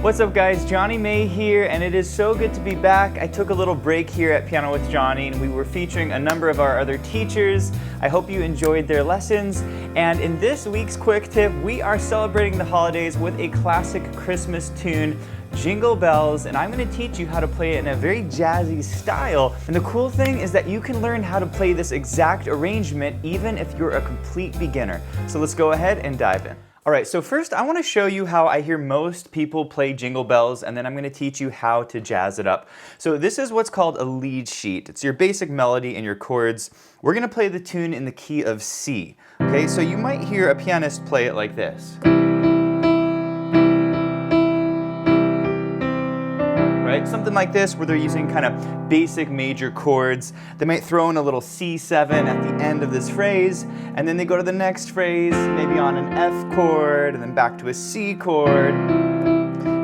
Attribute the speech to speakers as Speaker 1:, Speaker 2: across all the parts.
Speaker 1: What's up guys, Jonny May here, and it is so good to be back. I took a little break here at Piano with Jonny, and we were featuring a number of our other teachers. I hope you enjoyed their lessons, and in this week's quick tip, we are celebrating the holidays with a classic Christmas tune, Jingle Bells, and I'm going to teach you how to play it in a very jazzy style. And the cool thing is that you can learn how to play this exact arrangement even if you're a complete beginner. So let's go ahead and dive in. Alright, so first I want to show you how I hear most people play Jingle Bells, and then I'm going to teach you how to jazz it up. So this is what's called a lead sheet. It's your basic melody and your chords. We're going to play the tune in the key of C. Okay, so you might hear a pianist play it like this. Right? Something like this where they're using kind of basic major chords. They might throw in a little C7 at the end of this phrase, and then they go to the next phrase, maybe on an F chord, and then back to a C chord.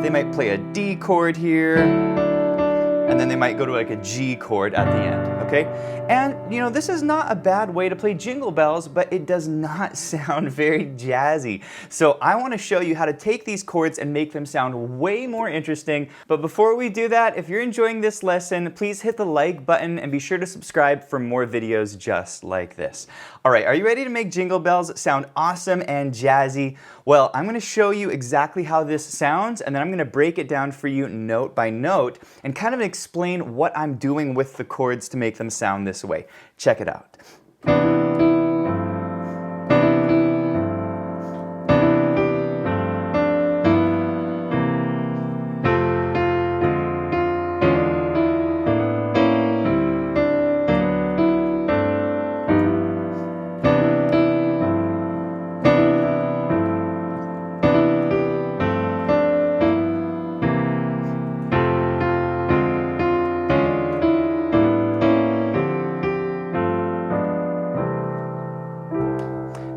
Speaker 1: They might play a D chord here, and then they might go to like a G chord at the end, okay? And you know, this is not a bad way to play Jingle Bells, but it does not sound very jazzy. So I want to show you how to take these chords and make them sound way more interesting. But before we do that, if you're enjoying this lesson, please hit the like button and be sure to subscribe for more videos just like this. All right, are you ready to make Jingle Bells sound awesome and jazzy? Well, I'm going to show you exactly how this sounds, and then I'm going to break it down for you note by note and kind of explain what I'm doing with the chords to make them sound this way. Check it out.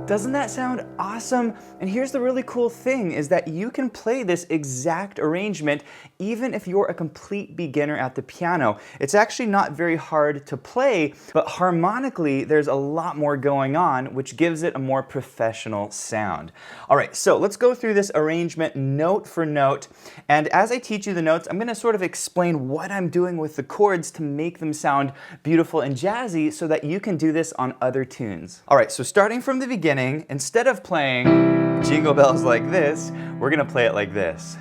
Speaker 1: Doesn't that sound awesome? And here's the really cool thing is that you can play this exact arrangement even if you're a complete beginner at the piano. It's actually not very hard to play, but harmonically there's a lot more going on, which gives it a more professional sound. All right, so let's go through this arrangement note for note. And as I teach you the notes, I'm going to sort of explain what I'm doing with the chords to make them sound beautiful and jazzy so that you can do this on other tunes. All right, so starting from the beginning, instead of playing Jingle Bells like this, we're going to play it like this.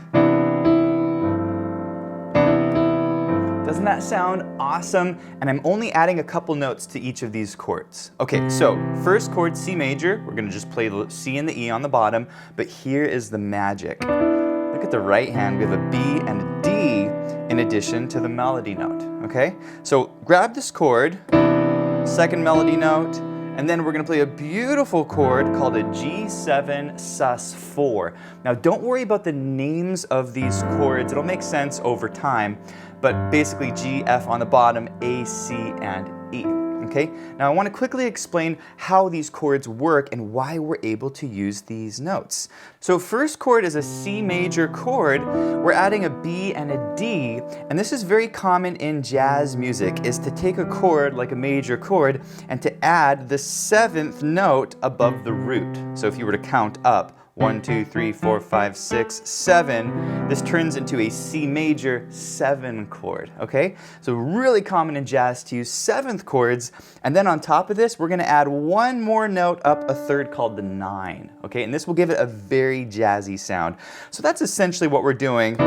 Speaker 1: Doesn't that sound awesome? And I'm only adding a couple notes to each of these chords. Okay, so first chord, C major. We're going to just play the C and the E on the bottom, but here is the magic. Look at the right hand. We have a B and a D in addition to the melody note. Okay, so grab this chord, second melody note, and then we're going to play a beautiful chord called a G7 sus4. Now don't worry about the names of these chords, it'll make sense over time, but basically G, F on the bottom, A, C, and E. Okay? Now I want to quickly explain how these chords work and why we're able to use these notes. So first chord is a C major chord. We're adding a B and a D, and this is very common in jazz music, is to take a chord like a major chord and to add the seventh note above the root. So if you were to count up 1, 2, 3, 4, 5, 6, 7. This turns into a C major 7 chord, okay? So really common in jazz to use seventh chords, and then on top of this, we're gonna add one more note up a third called the 9, okay? And this will give it a very jazzy sound. So that's essentially what we're doing,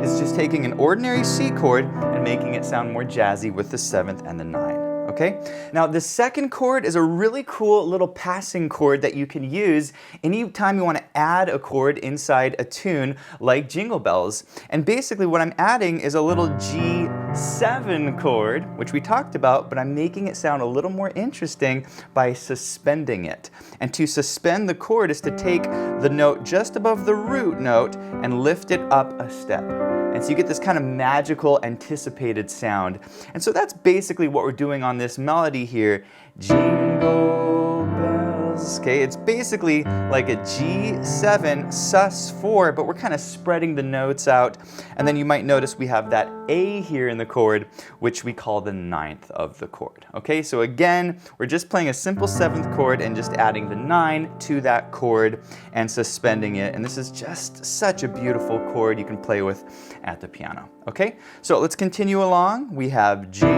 Speaker 1: is just taking an ordinary C chord and making it sound more jazzy with the 7th and the 9. Okay? Now the second chord is a really cool little passing chord that you can use anytime you want to add a chord inside a tune like Jingle Bells. And basically what I'm adding is a little G7 chord, which we talked about, but I'm making it sound a little more interesting by suspending it. And to suspend the chord is to take the note just above the root note and lift it up a step. And so you get this kind of magical, anticipated sound. And so that's basically what we're doing on this melody here. Jingle bells Bells. Okay, it's basically like a G7 sus4, but we're kind of spreading the notes out. And then you might notice we have that A here in the chord, which we call the 9th of the chord. Okay, so again, we're just playing a simple 7th chord and just adding the 9 to that chord and suspending it. And this is just such a beautiful chord you can play with at the piano. Okay, so let's continue along. We have Jingle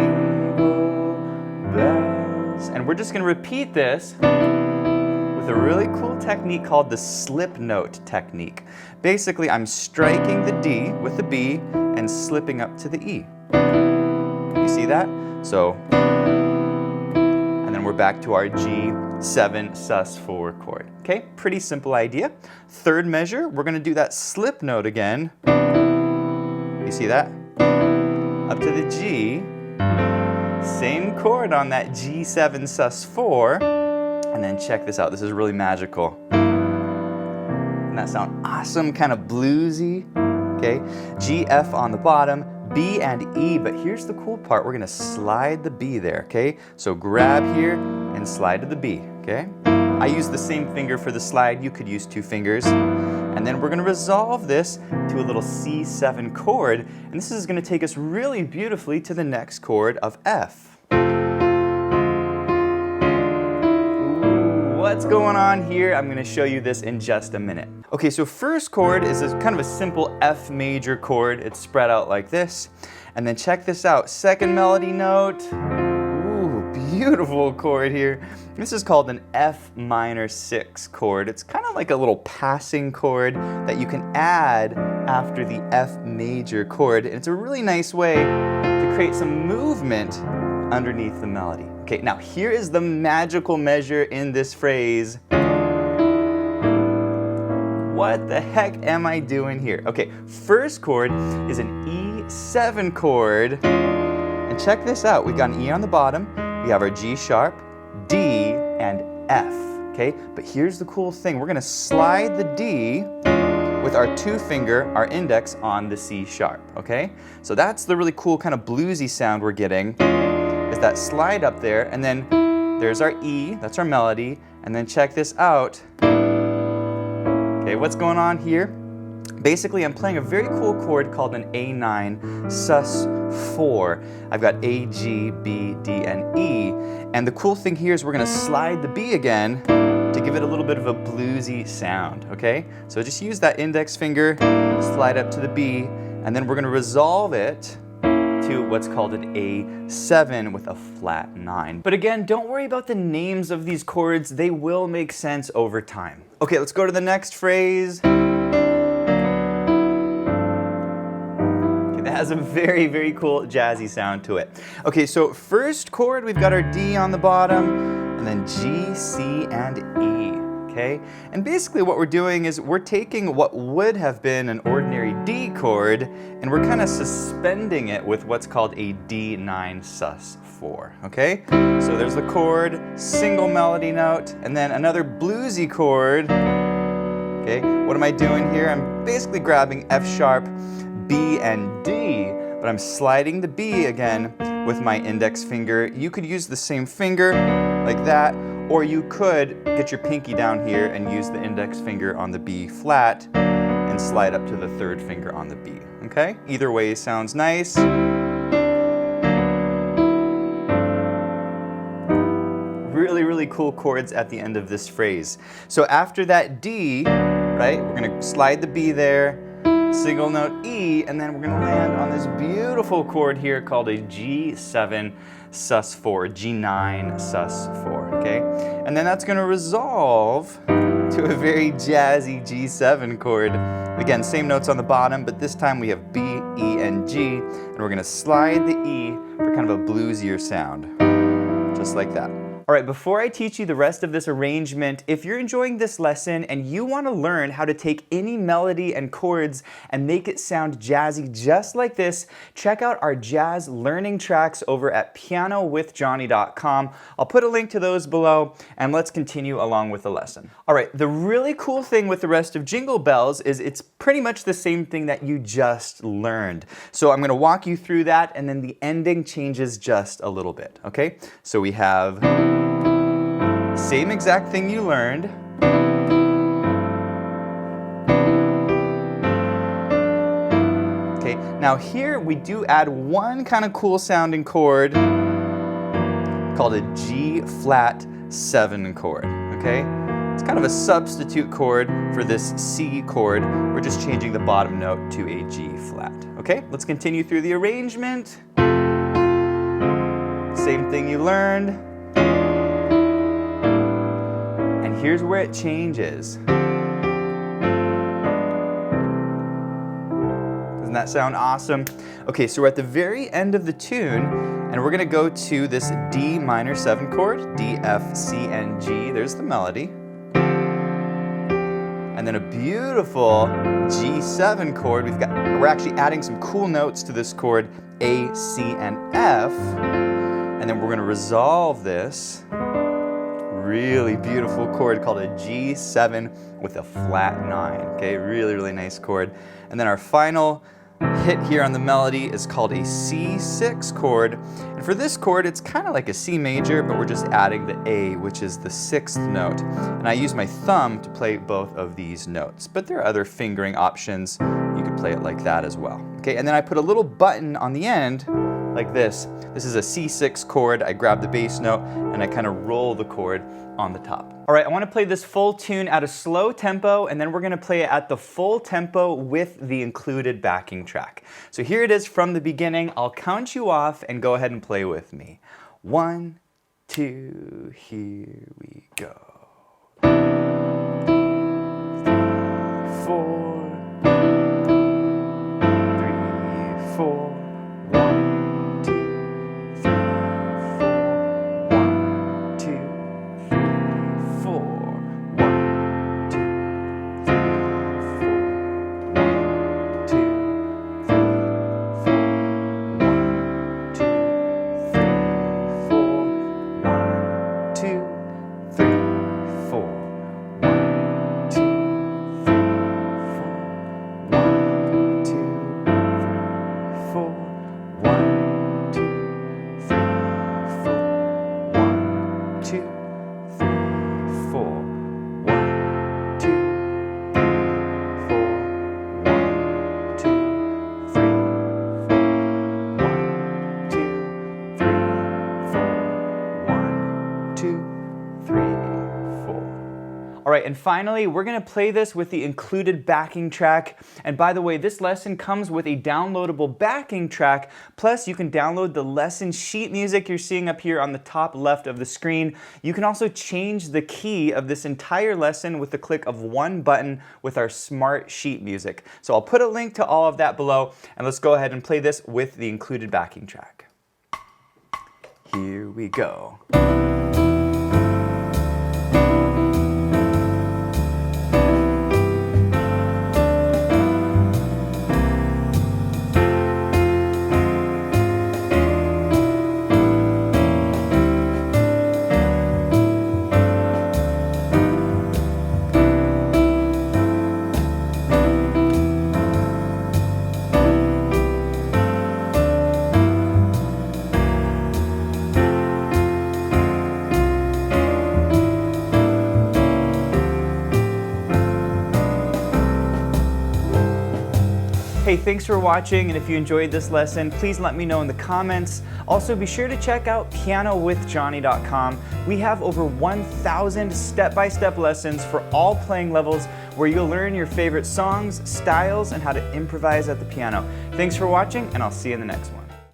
Speaker 1: Bells, and we're just going to repeat this with a really cool technique called the slip note technique. Basically, I'm striking the D with the B and slipping up to the E. You see that? So, and then we're back to our G7 sus4 chord. Okay, pretty simple idea. Third measure, we're going to do that slip note again. You see that? Up to the G, same chord on that G7 sus4, and then check this out. This is really magical. Doesn't that sound awesome? Kind of bluesy. Okay, G, F on the bottom, B and E, but here's the cool part. We're gonna slide the B there, okay? So grab here and slide to the B, okay? I use the same finger for the slide. You could use 2 fingers. And then we're going to resolve this to a little C7 chord, and this is going to take us really beautifully to the next chord of F. Ooh, what's going on here? I'm going to show you this in just a minute. Okay, so first chord is kind of a simple F major chord. It's spread out like this. And then check this out. Second melody note. Ooh, beautiful chord here. This is called an F minor 6 chord. It's kind of like a little passing chord that you can add after the F major chord. And it's a really nice way to create some movement underneath the melody. Okay, now here is the magical measure in this phrase. What the heck am I doing here? Okay, first chord is an E7 chord. And check this out. We've got an E on the bottom. We have our G sharp, D, and F, okay? But here's the cool thing. We're gonna slide the D with our 2 finger, our index, on the C sharp, okay? So that's the really cool kind of bluesy sound we're getting, is that slide up there, and then there's our E, that's our melody, and then check this out. Okay, what's going on here? Basically, I'm playing a very cool chord called an A9 sus4. I've got A, G, B, D, and E. And the cool thing here is we're going to slide the B again to give it a little bit of a bluesy sound, okay? So just use that index finger, slide up to the B, and then we're going to resolve it to what's called an A7 with a flat 9. But again, don't worry about the names of these chords. They will make sense over time. Okay, let's go to the next phrase. That has a very, very cool jazzy sound to it. Okay, so first chord, we've got our D on the bottom, and then G, C, and E, okay? And basically what we're doing is we're taking what would have been an ordinary D chord, and we're kind of suspending it with what's called a D9 sus4, okay? So there's the chord, single melody note, and then another bluesy chord, okay? What am I doing here? I'm basically grabbing F sharp, B, and D, but I'm sliding the B again with my index finger. You could use the same finger like that, or you could get your pinky down here and use the index finger on the B flat and slide up to the 3rd finger on the B, okay? Either way sounds nice. Really, really cool chords at the end of this phrase. So after that D, right, we're gonna slide the B there, single note E, and then we're going to land on this beautiful chord here called a G7 sus4, G9 sus4, okay? And then that's going to resolve to a very jazzy G7 chord. Again, same notes on the bottom, but this time we have B, E, and G, and we're going to slide the E for kind of a bluesier sound, just like that. All right, before I teach you the rest of this arrangement, if you're enjoying this lesson and you want to learn how to take any melody and chords and make it sound jazzy just like this, check out our jazz learning tracks over at pianowithjonny.com. I'll put a link to those below, and let's continue along with the lesson. All right, the really cool thing with the rest of Jingle Bells is it's pretty much the same thing that you just learned. So I'm going to walk you through that, and then the ending changes just a little bit, okay? So we have Same exact thing you learned. Okay, now here we do add one kind of cool sounding chord called a G flat 7 chord, okay? It's kind of a substitute chord for this C chord. We're just changing the bottom note to a G flat, okay? Let's continue through the arrangement. Same thing you learned. And here's where it changes. Doesn't that sound awesome? Okay, so we're at the very end of the tune, and we're gonna go to this D minor 7 chord, D, F, C, and G. There's the melody. And then a beautiful G7 chord. We're actually adding some cool notes to this chord, A, C, and F. And then we're gonna resolve this really beautiful chord called a G7 with a flat 9, okay? Really, really nice chord. And then our final hit here on the melody is called a C6 chord. And for this chord, it's kind of like a C major, but we're just adding the A, which is the 6th note. And I use my thumb to play both of these notes. But there are other fingering options. You could play it like that as well. Okay, and then I put a little button on the end like this. This is a C6 chord. I grab the bass note and I kind of roll the chord on the top. All right, I want to play this full tune at a slow tempo, and then we're going to play it at the full tempo with the included backing track. So here it is from the beginning. I'll count you off and go ahead and play with me. 1, 2, here we go. 3, 4, 3, 4. 1, 2, 3, 4. 1, 2, 3, 4. 1, 2, 3, 4. 1, 2, 3, All right, and finally, we're gonna play this with the included backing track. And by the way, this lesson comes with a downloadable backing track, plus you can download the lesson sheet music you're seeing up here on the top left of the screen. You can also change the key of this entire lesson with the click of one button with our smart sheet music. So I'll put a link to all of that below, and let's go ahead and play this with the included backing track. Here we go. Hey, thanks for watching, and if you enjoyed this lesson, please let me know in the comments. Also, be sure to check out pianowithjonny.com. We have over 1,000 step-by-step lessons for all playing levels where you'll learn your favorite songs, styles, and how to improvise at the piano. Thanks for watching, and I'll see you in the next one.